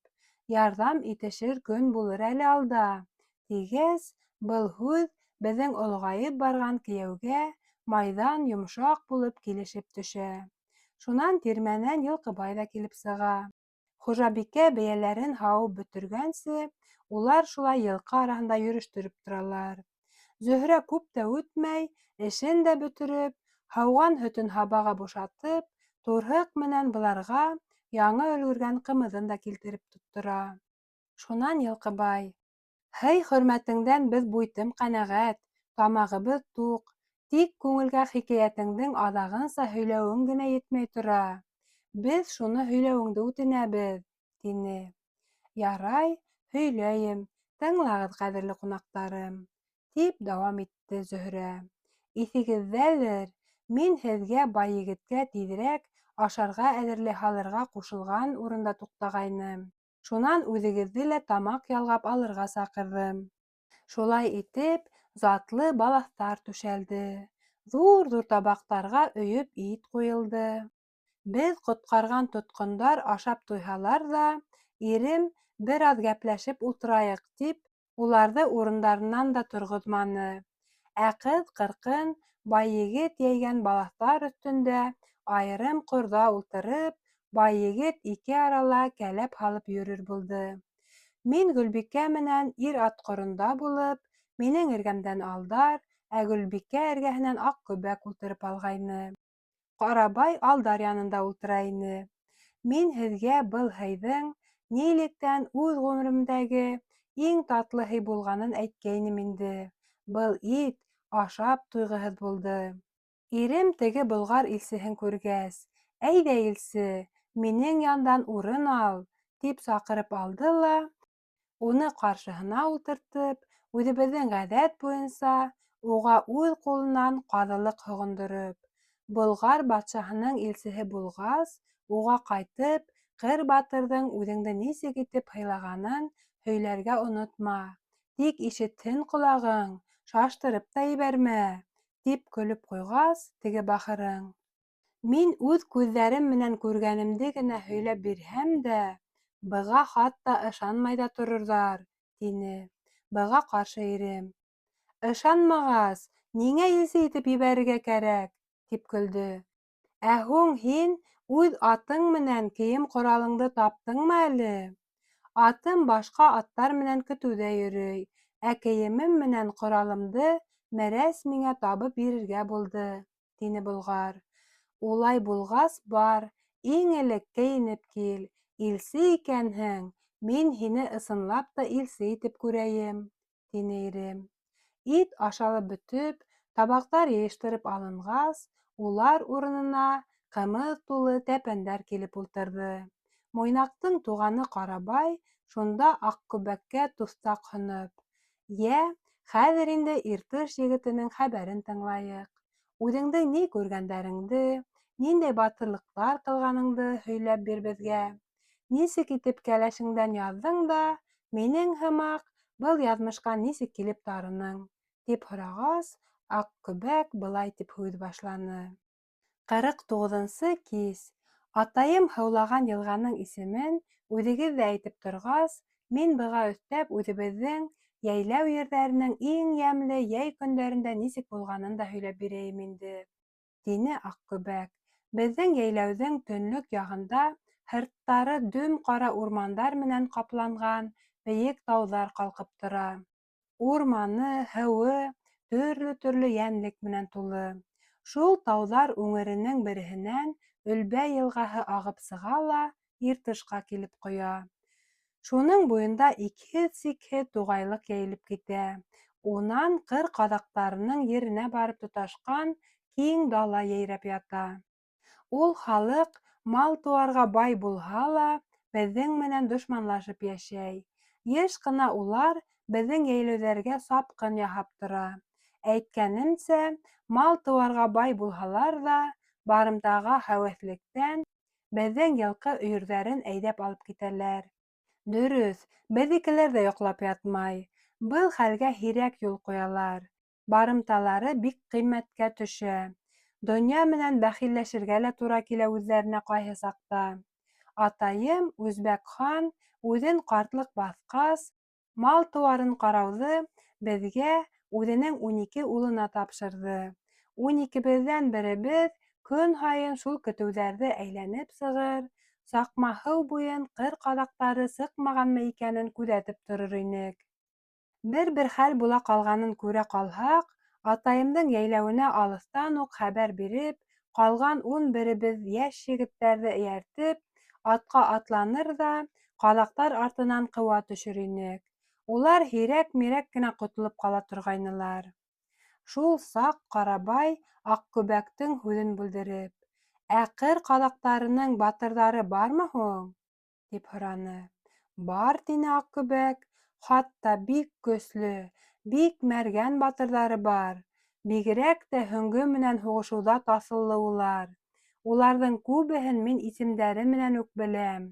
Speaker 1: «Ярҙам итешер көн булыр әле алда», тигәс, был һүҙ беҙҙең олоғайып барған кейәүгә майҙан йомшаҡ булып килешеп төшә. Шунан тирмәнән Йылҡыбай ҙа килеп сыға. Хужабикә бейәләрен һауып бөтөргәнсе, улар шулай йылҡы араһында йөрөштөрөп торалар. Зөһрә күп тә үтмәй, эшен дә бөтөрөп, һауған һөтөн һабаға бушатып, турһыҡ менән быларға яңы өлгөргән ҡымыҙын да килтереп тоттора. Шунан Йылҡыбай: «Һый-хөрмәтеңдән беҙ буйтым ҡәнәғәт, тамағыбыҙ туҡ, тик күңелгә хикәйәтеңдең аҙағынса һөйләүең генә етмәй тора. Беҙ шуны һөйләүеңде үтенәбеҙ», тине. «Ярай, һөйләйем, тыңлағыҙ, ҡәҙерле ҡунаҡтарым», тип дауам итте Зөһрә. «Иҫегеҙҙәлер, мин һеҙгә Байегеткә тиҙерәк ашарға әҙерләй һалырға ҡушылған урында туҡтағайным. Шунан үҙегеҙҙе лә тамаҡ ялғап алырға саҡырҙым». Шулай итеп, затлы балаҫтар түшәлде. Ҙур-ҙур табаҡтарға өйөп ит ҡуйылды. Беҙ ҡотҡарған тотҡондар ашап туйһалар ҙа, ирем бер аҙ гәпләшеп ултырайыҡ тип, уларҙы урындарынан да торғоҙманы. Ә ҡыҙ-ҡырҡын Байегет йәйгән балаҫтар өҫтөндә айырым ҡорҙа ултырып, Байегет ике арала кәләп һалып йөрөр булды. Мин Гөлбикә менән ир атҡоронда булып, минең эргәмдән Алдар, ә Гөлбикә эргәһенән Аҡкүбәк ултырып алғайны. Ҡарабай Алдар янында ултыра ине. Мин һеҙгә был һыйҙың нилектән үҙ ғүмеремдәге иң татлы һый булғанын әйткәйнем инде. Был ит ашап туйғыһыҙ булды. Ирем теге болғар илсеһен күргәс: «Әйҙә, илсе, минең яндан урын ал», тип саҡырып алды ла, уны ҡаршыһына ултыртып, үҙебеҙҙең ғәҙәт буйынса, уға үҙ ҡулынан ҡаҙылыҡ һоғондороп: «Болғар батшаһының илсеһе булғас, уға ҡайтып, Ҡыр Батырҙың үҙеңде нисек итеп һыйлағанын һөйләргә онотма. Тик ишетһен ҡолағың, шаштырып та ебәрмә», тип көлөп ҡуйғас, теге бахырың: «Мин үҙ күҙҙәрем менән күргәнемде генә һөйләп бирһәм дә, быға хатта ышанмай ҙа торорҙар», тине. Быға ҡаршы ирем: «Ышанмағас, ниңә илсе итеп ебәрергә кәрәк?» тип көлдө. «Ә һуң һин үҙ атың менән кейем-ҡоралыңды таптыңмы әле?» «Атым башҡа аттар менән көтөүҙә йөрөй, ә кейемем менән ҡоралымды Мәрәс миңә табып бирергә булды», тине Болғар. «Улай булғас, бар, иң элек кейенеп кил, илсе икәнһең, мин һине ысынлап та илсе итеп күрәйем», тине ирем. Ит ашалып бөтөп, табаҡтар йыйыштырып алынғас, улар урынына ҡымыҙ тулы тәпәндәр килеп ултырҙы. Муйнаҡтың туғаны Ҡарабай шунда Аҡкүбәккә туҫтаҡ һоноп: «Йә, хәҙер инде Иртыш егетенең хәбәрен тыңлайыҡ. Үҙеңдең ни күргәндәреңде, ниндәй батырлыҡтар ҡылғаныңды һөйләп бир беҙгә. Нисек итеп кәләшеңдән яҙҙың да, минең һымаҡ, был яҙмышҡа нисек килеп тарының?» тип һорағас, Аҡкүбәк былай тип һүҙ башланы. 49-нсы кис. Атайым һыулаған йылғаның исемен үҙегеҙ ҙә әйтеп торғас, мин быға өҫтәп үҙебеҙҙең йәйләү ерҙәренең иң йәмле йәй көндәрендә нисек булғанын да һөйләп бирәйем инде, — тине Аҡкүбәк. Беҙҙең йәйләүҙең төнлөк яғында һырттары дөм ҡара урмандар менән ҡапланған бейек тауҙар ҡалҡып тора. Урманы, һыуы төрлө-төрлө йәнлек менән тулы. Шул тауҙар үңеренең береһенән Өлбәй йылғаһы ағып сыға ла Иртышҡа килеп ҡоя. Шуның буйында икһеҙ-сикһеҙ туғайлыҡ йәйелеп китә. Унан ҡыр ҡаҙаҡтарының еренә барып тоташҡан киң дала йәйрәп ята. Ул халыҡ мал тыуарға бай булһа ла, беҙҙең менән дошманлашып йәшәй. Йыш ҡына улар беҙҙең йәйләүҙәргә сапҡын яһап тора. Әйткәнемсә, мал тыуарға бай булһалар ҙа, барымтаға һәүәҫлектән беҙҙең йылҡы өйөрҙәрен әйҙәп алып китәләр. Дөрөҫ, беҙҙекеләр ҙә йоҡлап ятмай. Был хәлгә һирәк юл ҡуялар. Барымталары бик ҡиммәткә төшә. Донъя менән бәхилләшергә лә тура килә үҙҙәренә ҡайһы саҡта. Атайым, Үзбәк хан, үҙен ҡартлыҡ баҫҡас, мал тыуарын ҡарауҙы беҙгә үҙенең 12 улына тапшырҙы. 12беҙҙән беребеҙ көн һайын шул көтөүҙәрҙе әйләнеп сығыр, Саҡмаһыу буйын ҡыр ҡаҙаҡтары сыҡмағанмы икәнен күҙәтеп торор инек. Бер хәл була ҡалғанын күрә ҡалһаҡ, атайымдың йәйләүенә алыҫтан уҡ хәбәр биреп, ҡалған 11беҙ йәш егеттәрҙе эйәртеп, атҡа атланыр ҙа ҡаҙаҡтар артынан ҡыуа төшөр инек. Улар һирәк-мирәк кенә ҡотолоп ҡала торғайнылар. Шул саҡ Ҡарабай Аҡкүбәктең һүҙен бүлдереп: «Ә ҡыр ҡаҙаҡтарының батырҙары бармы һуң?» — тип һораны. «Бар, — тине Аҡкүбәк, — хатта бик көслө, бик мәргән батырҙары бар. Бигерәк тә һөңгө менән һуғышыуҙа таҫыллы улар. Уларҙың күбеһен мин исемдәре менән үк беләм.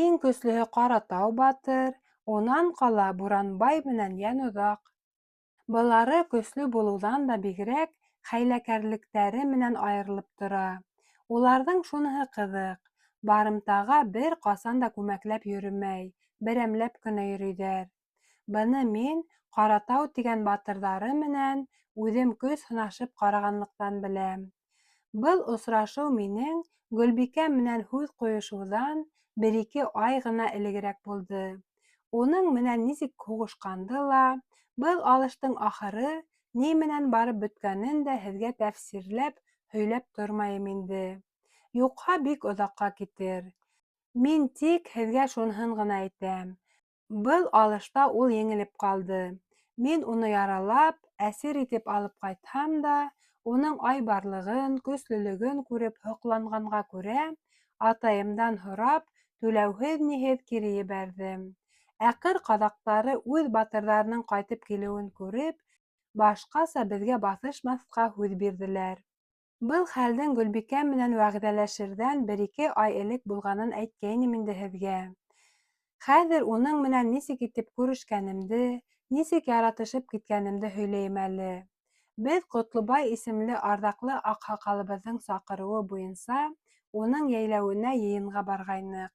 Speaker 1: Иң көслөһө Ҡаратау батыр, унан ҡала Буранбай менән Йәноҙаҡ. Былары көслө булыуҙан да бигерәк хәйләкәрлектәре менән айырылып тора. Уларҙың шуныһы ҡыҙыҡ: барымтаға бер ҡасан да күмәкләп йөрөмәй, берәмләп кенә йөрөйҙәр. Быны мин Ҡаратау тигән батырҙары менән үҙем көс һынашып ҡарағанлыҡтан беләм. Был осрашыу минең Гөлбикә менән һүҙ ҡуйышыуҙан 1-2 ай ғына элегерәк булды. Уның менән нисек һуғышҡанды ла, был алыштың ахыры ни менән барып бөткәнен дә һеҙгә тәфсирләп һөйләп тормайым инде. Юҡһа бик оҙаҡҡа китер. Мин тик һеҙгә шуныһын ғына әйтәм. Был алышта ул еңелеп ҡалды. Мин уны яралап, әсир итеп алып ҡайтһам да, уның айбарлығын, көслөлөгөн күреп һоҡланғанға күрә, атайымдан һорап, түләүһеҙ-ниһеҙ кире ебәрҙем. Ә ҡыр ҡаҙаҡтары үҙ батырҙарының ҡайтып килеүен күреп, башҡаса беҙгә баҫышмаҫҡа һүҙ бирҙеләр. Был хәлдең Гөлбикә менән вәғәҙәләшерҙән 1-2 ай элек булғанын әйткәйнем инде һеҙгә. Хәҙер уның менән нисек итеп күрешкәнемде, нисек яратышып киткәнемде һөйләйем әле. Беҙ Ҡотлобай исемле арҙаҡлы аҡһаҡалыбыҙҙың саҡырыуы буйынса уның йәйләүенә йыйынға барғайныҡ.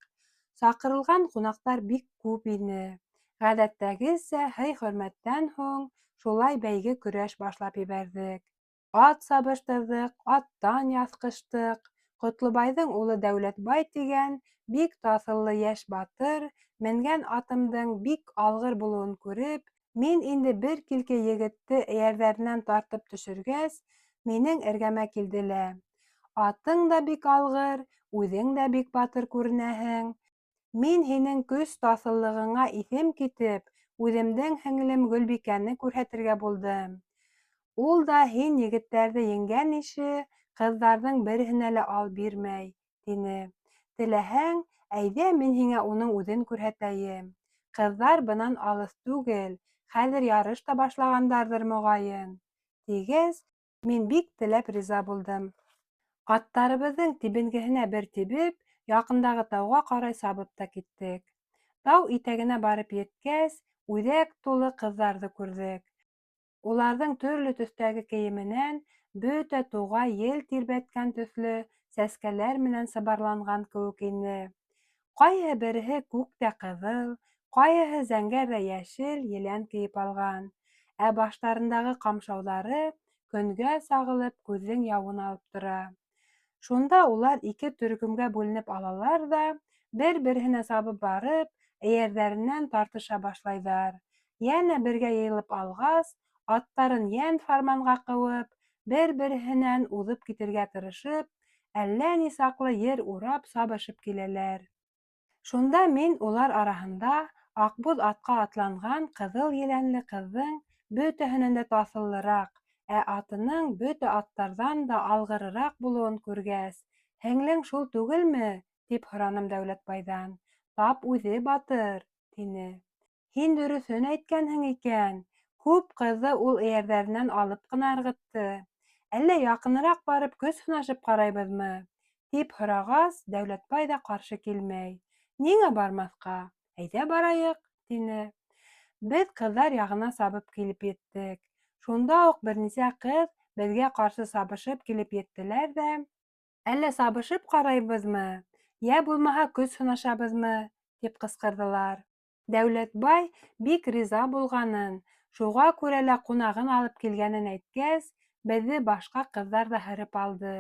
Speaker 1: Саҡырылған ҡунаҡтар бик күп ине. Ғәҙәттәгесә, һый-хөрмәттән һуң шулай бәйге көрәш башлап ебәрҙек. Ат сабыштырҙыҡ, аттан яҫҡыштыҡ. Ҡотлобайҙың улы Дәүләтбай тигән бик таҫыллы йәш батыр менгән атымдың бик алғыр булыуын күреп, мин инде бер килке егетте эйәрҙәренән тартып төшөргәс, минең эргәмә килде лә: «Атың да бик алғыр, үҙең дә бик батыр күренәһең. Мин һинең көс таҫыллығыңа иҫем китеп, үҙемдең һеңлем Гөлбикәне күрһәтергә булдым. Ул да һин егеттәрҙе еңгән ише ҡыҙҙарҙың береһенә лә ал бирмәй», — тине. «Теләһәң, Әйҙә мин һиңә уның үҙен күрһәтәйем. Ҡыҙҙар бынан алыҫ түгел, хәҙер ярыш та башлағандарҙыр, моғайын. Тигәс, мин бик теләп риза булдым. Аттарыбыҙҙың тибенгеһенә бер тибеп, яҡындағы тауға ҡарай сабып та киттек. Тау итәгенә барып еткәс, үҙәк тулы ҡыҙҙарҙы күрҙек. Уларҙың төрлө төҫтәге кейеменән бөтә туғай ел тирбәткән төҫлө сәскәләр менән сыбарланған кеүек ине. Ҡайһы береһе күктә ҡыҙыл, ҡайһыһы зәңгәр ҙә йәшел елән кейеп алған, ә баштарындағы ҡамшауҙары көнгә сағылып күҙҙең яуын алып тора. Шунда улар ике төркөмгә бүленеп алалар ҙа, бер-береһенә сабып барып, эйәрҙәренән тартыша башлайҙар. Йәнә бергә йыйылып алғас, аттарын йән-фарманға ҡыуып, бер-береһенән уҙып китергә тырышып, әллә ни саҡлы ер урап сабышып киләләр. Шунда мин улар араһында аҡбуҙ атҡа атланған ҡыҙыл еләнле ҡыҙҙың бөтәһенән дә таҫыллыраҡ, ә атының бөтә аттарҙан да алғырыраҡ булыуын күргәс, «Һеңлең шул түгелме?» тип һораным Дәүләтбайҙан. «Тап үҙе, Батыр», — тине. «Һин дөрөҫөн әйткәнһең икән. Күп ҡыҙҙы ул эйәрҙәренән алып ҡына ырғытты. Әллә яҡыныраҡ барып көс һынашып ҡарайбыҙмы?» тип һорағас, Дәүләтбай ҙа ҡаршы килмәй. «Ниңә бармаҫҡа? Әйҙә барайыҡ», — тине. Беҙ ҡыҙҙар яғына сабып килеп еттек. Шунда уҡ бер нисә ҡыҙ беҙгә ҡаршы сабышып килеп еттеләр ҙә: «Әллә сабышып ҡарайбыҙмы, йә булмаһа көс һынашабыҙмы?» тип ҡысҡырҙылар. Дәүләтбай бик риза булғанын, шуға күрә лә ҡунағын алып килгәнен әйткәс, беҙҙе башҡа ҡыҙҙар ҙа һырып алды.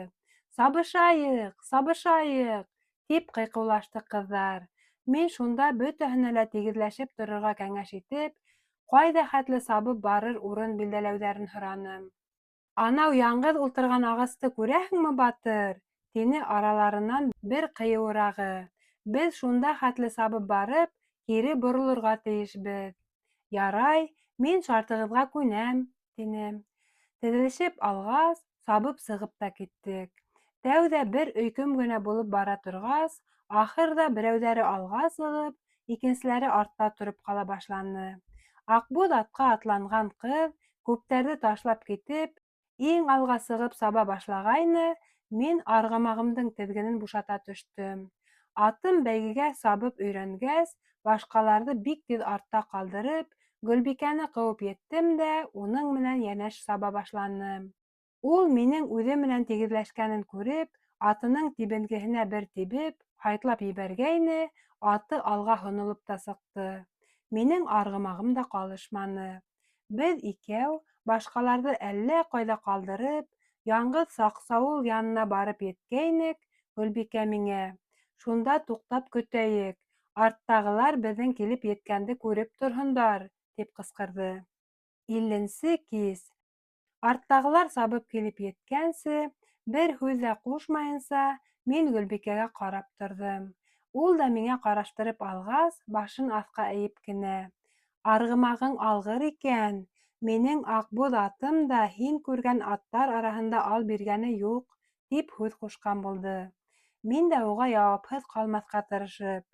Speaker 1: «Сабышайыҡ, сабышайыҡ!» тип ҡыйҡыулашты ҡыҙҙар. Мин шунда бөтәһенә лә тигеҙләшеп торорға кәңәш итеп, ҡайҙа хәтле сабып барыр урын билдәләүҙәрен һораным. «Анау яңғыҙ ултырған ағасты күрәһеңме, Батыр?» — тине араларынан бер ҡыйыуырағы. «Беҙ шунда хәтле сабып барып, кире боролорға тейешбеҙ». «Ярай, мин шартығыҙға күнәм», — тинем. Теҙелешеп алғас, сабып сығып та киттек. Тәүҙә бер өйкөм генә булып бара торғас, ахырҙа берәүҙәре алға сығып, икенселәре артта тороп ҡала башланы. Аҡбуҙ атҡа атланған ҡыҙ, күптәрҙе ташлап китеп, иң алға сығып саба башлағайны, мин арғымағымдың теҙгенен бушата төштөм. Атым бәйгегә сабып өйрәнгәс, башҡаларҙы бик тиҙ артта ҡалдырып, Гөлбикәне ҡыуып еттем дә уның менән йәнәш саба башланым. Ул минең үҙе менән тигеҙләшкәнен күреп, атының тибенгеһенә бер тибеп, һайтлап ебәргәйне, аты алға һонолоп та сыҡты. Минең арғымағым да ҡалышманы. Беҙ икәү, башҡаларҙы әллә ҡайҙа ҡалдырып, яңғыҙ Саҡсауыл янына барып еткәйнек, Гөлбикә миңә: «Шунда туҡтап көтәйек, арттағылар беҙҙең килеп еткәнде күреп торһондар», тип ҡысҡырҙы. 50-нсе кис. Арттағылар сабып килеп еткәнсе, бер һүҙ ҙә ҡушмайынса, мин Гөлбикәгә ҡарап торҙом. Ул да миңә ҡараштырып алғас, башын аҫҡа эйеп кенә: «Арғымағың алғыр икән. Минең Аҡбуҙ атым да һин күргән аттар араһында ал биргәне юҡ», тип һүҙ ҡушҡан булды. Мин дә уға яуапһыҙ ҡалмаҫҡа тырышып: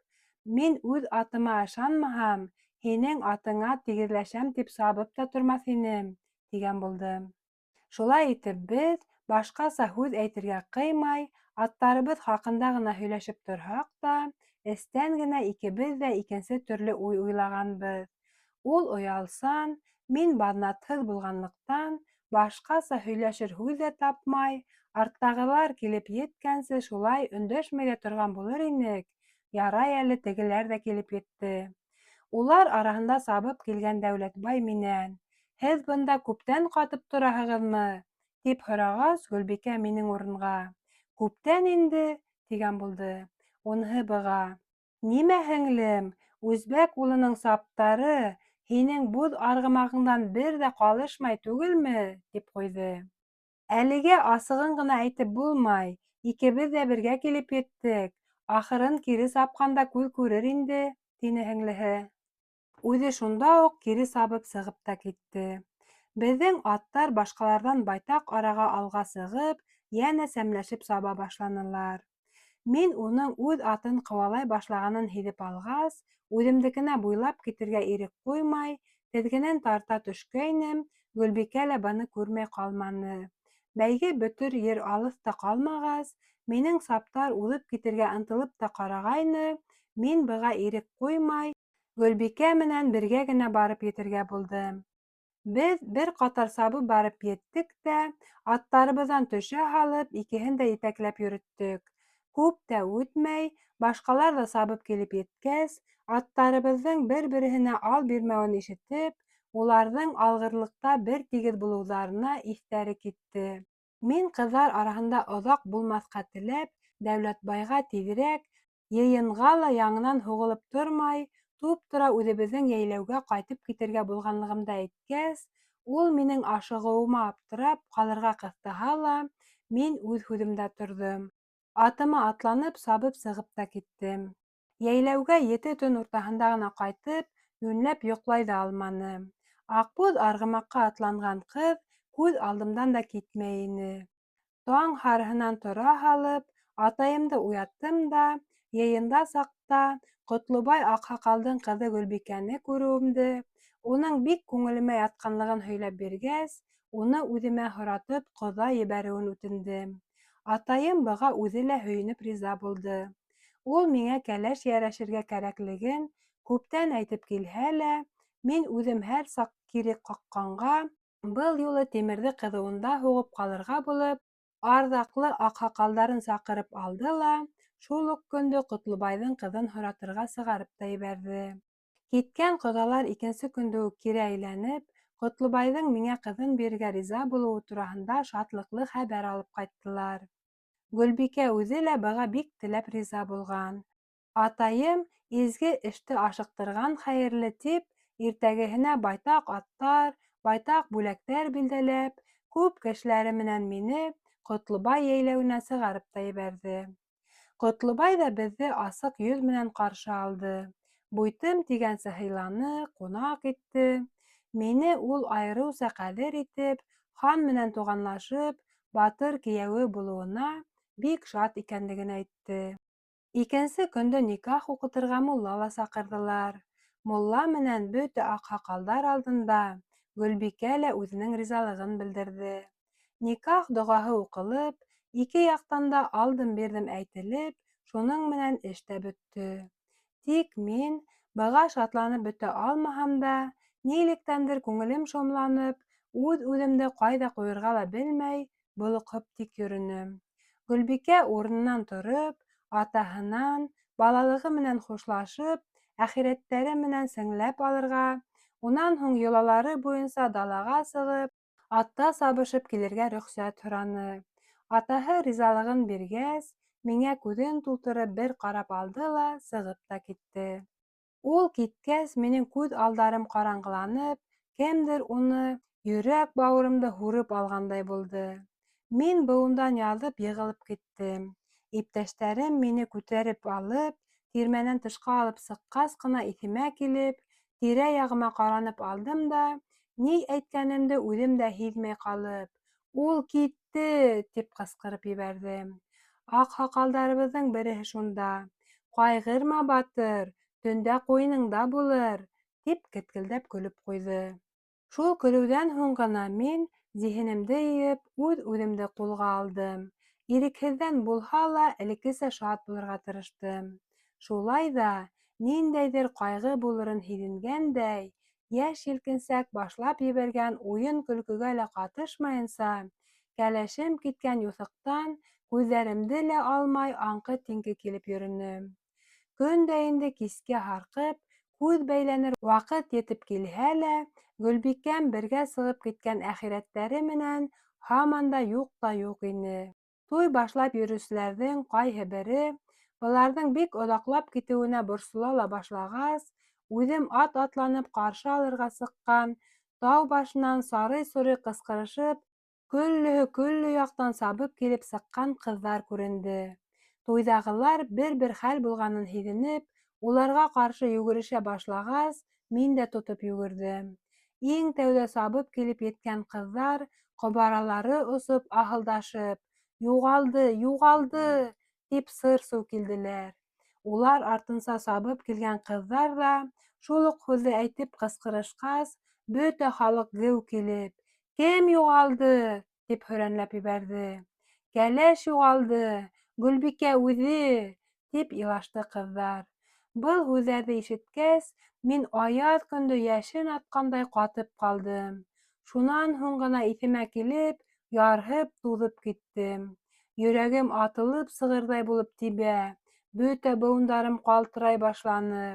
Speaker 1: «Мин үҙ атыма ышанмаһам, һинең атыңа тигеҙләшәм тип сабып та тормаҫ инем», тигән булдым. Шулай итеп беҙ, башҡаса һүҙ әйтергә ҡыймай, аттарыбыҙ хаҡында ғына һөйләшеп торһаҡ та, эстән генә икебеҙ ҙә икенсе төрлө уй уйлағанбыҙ. Ул оялсан, мин баҙнатһыҙ булғанлыҡтан, башҡаса һөйләшер һүҙ ҙә тапмай, арттағылар килеп еткәнсе шулай өндәшмәй ҙә торған булыр инек, ярай әле тегеләр ҙә килеп етте. Улар араһында сабып килгән Дәүләтбай минән: «Һеҙ бында күптән ҡатып тораһығыҙмы?» тип һорағас, Гөлбикә минең урынға: «Күптән инде», тигән булды. Уныһы быға: «Нимә, һеңлем, үзбәк улының саптары һинең буҙ арғымағыңдан бер ҙә ҡалышмай түгелме?» тип ҡуйҙы. «Әлегә асығын ғына әйтеп булмай, икебеҙ ҙә бергә килеп еттек, ахырын кире сапҡанда күҙ күрер инде», тине һеңлеһе. Үҙе шунда уҡ кире сабып сығып та китте. Беҙҙең аттар башҡаларҙан байтаҡ араға алға сығып, йәнә сәмләшеп саба башланылар. Мин уның үҙ атын ҡыуалай башлағанын һиҙеп алғас, үҙемдекенә буйлап китергә ирек ҡуймай, теҙгенен тарта төшкәйнем, Гөлбикә лә быны күрмәй ҡалманы. Бәйге бөтөр ер алыҫ та ҡалмағас, минең саптар уҙып китергә ынтылып та ҡарағайны, мин быға ирек ҡуймай, Гөлбикә менән бергә генә барып етергә булдым. Беҙ бер ҡатар сабып барып еттек тә, аттарыбыҙҙан төшә һалып, икеһен дә етәкләп йөрөттөк. Күп тә үтмәй, башҡалар ҙа сабып килеп еткәс, аттарыбыҙҙың бер-береһенә ал бирмәүен ишетеп, уларҙың алғырлыҡта бер тигеҙ булыуҙарына иҫтәре китте. Мин ҡыҙҙар араһында оҙаҡ булмаҫҡа теләп, Дәүләтбайға тиҙерәк, йыйынға ла яңынан һуғылып тормай, туп-тура үҙебеҙҙең йәйләүгә ҡайтып китергә булғанлығымды әйткәс, ул минең ашығыуыма аптырап ҡалырға ҡыҫтаһа ла, мин үҙ һүҙемдә торҙом. Атыма атланып сабып сығып та киттем. Йәйләүгә 7 төн уртаһында ғына ҡайтып, йүнләп йоҡлай ҙа алманым. Аҡбуҙ арғымаҡҡа атланған ҡыҙ күҙ алдымдан да китмәй ине. Таң һарыһынан тора һалып, атайымды уяттым да, йыйында саҡта Ҡотлобай аҡһаҡалдың ҡыҙы Гөлбикәне күреүемде, уның бик күңелемә ятҡанлығын һөйләп биргәс, уны үҙемә һоратып ҡоҙа ебәреүен үтендем. Атайым быға үҙе лә һөйөнөп риза булды. Ул миңә кәләш йәрәшергә кәрәклеген күптән әйтеп килһә лә, мин үҙем һәр саҡ кире ҡаҡҡанға, был юлы тимерҙе ҡыҙыуында һуғып ҡалырға булып, арҙаҡлы аҡһаҡалдарын саҡырып алды ла, шул уҡ көндө Ҡотлобайҙың ҡыҙын һоратырға сығарып та ебәрҙе. Киткән ҡоҙалар икенсе көндө үк кире әйләнеп, Ҡотлобайҙың миңә ҡыҙын бирергә риза булыуы тураһында шатлыҡлы хәбәр алып ҡайттылар. Гөлбикә үҙе лә быға бик теләп риза булған. Атайым, изге эште ашыҡтырған хәйерле тип, иртәгеһенә байтаҡ аттар, байтаҡ бүләктәр билдәләп, күп кешеләре менән мине Ҡотлобай йәйләүенә сығарып та ебәрҙе. Ҡотлобай ҙа беҙҙе асыҡ йөҙ менән ҡаршы алды. Буйтым тигәнсе һыйланы, ҡунаҡ итте. Мине ул айырыуса ҡәҙер итеп, хан менән туғанлашып, батыр кейәүе булыуына бик шат икәнлеген әйтте. Икенсе көндө никах уҡытырға мулла ла саҡырҙылар. Мулла менән бөтә аҡһаҡалдар алдында Гөлбикә лә үҙенең ризалығын белдерҙе. Никах доғаһы уҡылып, ике яҡтан да алдым-бирҙем әйтелеп, шуның менән эш тә бөттө. Тик мин, быға шатланып бөтә алмаһам да, нилектәндер күңелем шомланып, үҙ-үҙемде ҡайҙа ҡуйырға ла белмәй, болоҡһоп тик йөрөнөм. Гөлбикә урынынан тороп, атаһынан, балалығы менән хушлашып, әхирәттәре менән сеңләп алырға, унан һуң йолалары буйынса далаға сығып, атта сабышып килергә рөхсәт һораны. Атаһы ризалығын биргәс, миңә күҙен тултырып бер ҡарап алды ла сығып та китте. Ул киткәс, минең күҙ алдарым ҡараңғыланып, кемдер уны йөрәк-бауырымды һурып алғандай булды. Мин быуындан яҙып йығылып киттем. Иптәштәрем мине күтәреп алып, тирмәнән тышҡа алып сыҡҡас ҡына иҫемә килеп, тирә-яғыма ҡаранып алдым да, ни әйткәнемде үҙем дә һиҙмәй ҡалып, «Ул китте!» тип ҡысҡырып ебәрҙем. Аҡһаҡалдарыбыҙҙың береһе шунда: «Ҡайғырма, батыр, төндә ҡуйыныңда булыр!» тип кеткелдәп көлөп ҡуйҙы. Шул көлөүҙән һуң ғына мин, зиһенемде йыйып, үҙ-үҙемде ҡулға алдым. Ирекһеҙҙән булһа ла элеккесә шат булырға тырыштым. Шулай ҙа, ниндәйҙер ҡайғы булырын һиҙенгәндәй, йәш елкенсәк башлап ебәргән уйын-көлкөгә лә ҡатышмайынса, кәләшем киткән юҫыҡтан күҙҙәремде лә алмай аңҡы-тиңке килеп йөрөнөм. Көн дә инде кискә һарҡып, күҙ бәйләнер ваҡыт етеп килһә лә, Гөлбикәм бергә сығып киткән әхирәттәре менән һаман да юҡ та юҡ ине. Туй башлап йөрөүселәрҙең ҡайһы бере, быларҙың бик оҙаҡлап китеүенә борсола ла башлағас, үҙем ат атланып ҡаршы алырға сыҡҡан, тау башынан сарый-сорой ҡысҡырышып, көллө яҡтан сабып килеп сыҡҡан ҡыҙҙар күренде. Туйҙағылар бер-бер хәл булғанын һиҙенеп, уларға ҡаршы йүгерешә башлағас, мин дә тотоп йүгерҙем. Иң тәүҙә сабып килеп еткән ҡыҙҙар, ҡобаралары осоп, аһылдашып: «Юғалды, юғалды!» тип сыр-сыу килделәр. Улар артынса сабып килгән ҡыҙҙар ҙа, шул уҡ һүҙҙе әйтеп ҡысҡырышҡас, бөтә халыҡ геү килеп: «Кем юғалды?» — тип һөрәнләп ебәрҙе. «Кәләш юғалды, Гөлбикә үҙе!» — тип илашты ҡыҙҙар. Был һүҙҙәрҙе ишеткәс, мин аяҙ көндө йәшен атҡандай ҡатып ҡалдым. Шунан һуң ғына иҫемә килеп, ярһып, туҙып киттем. Йөрәгем атылып сығырҙай булып тибә, бөтә быуындарым ҡалтырай башланы.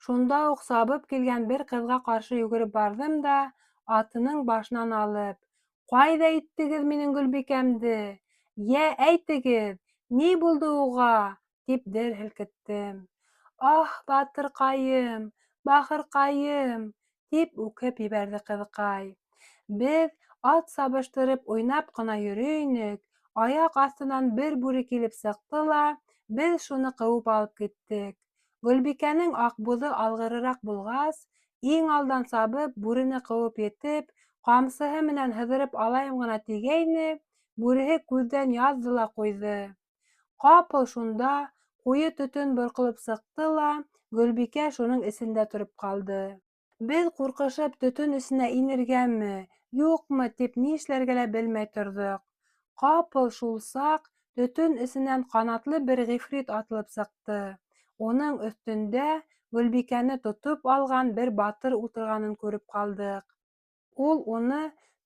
Speaker 1: Шунда уҡ сабып килгән бер ҡыҙға ҡаршы йүгереп барҙым да, атының башынан алып: «Ҡайҙа иттегеҙ минең Гөлбикәмде? Йә, әйтегеҙ, ни булды уға?» — тип дер һелкеттем. «Аһ, батырҡайым, бахырҡайым!» — тип үкһеп ебәрҙе ҡыҙыҡай. Беҙ ат сабыштырып уйнап ҡына йөрөй инек, аяҡ аҫтынан бер бүре килеп сыҡты ла, беҙ шуны ҡыуып алып киттек. Гөлбикәнең аҡбуҙы алғырыраҡ булғас, иң алдан сабып, бүрене ҡыуып етеп, ҡамсыһы менән һыҙырып алайым ғына тигәйне, бүреһе күҙҙән яҙҙы ла ҡуйҙы. Ҡапыл шунда ҡуйы төтөн бөрҡөлөп сыҡты ла, Гөлбикә шуның эсендә тороп ҡалды. Беҙ ҡурҡышып төтөн эсенә инергәме, юҡмы тип ни эшләргә лә белмәй торҙоҡ. Ҡапыл шул саҡ төтөн эсенән ҡанатлы бер ғифрит атылып сыҡты. Уның өҫтөндә Гөлбикәне тотоп алған бер батыр ултырғанын күреп ҡалдыҡ. Ул уны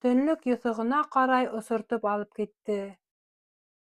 Speaker 1: төнлөк юҫығына ҡарай осортоп алып китте.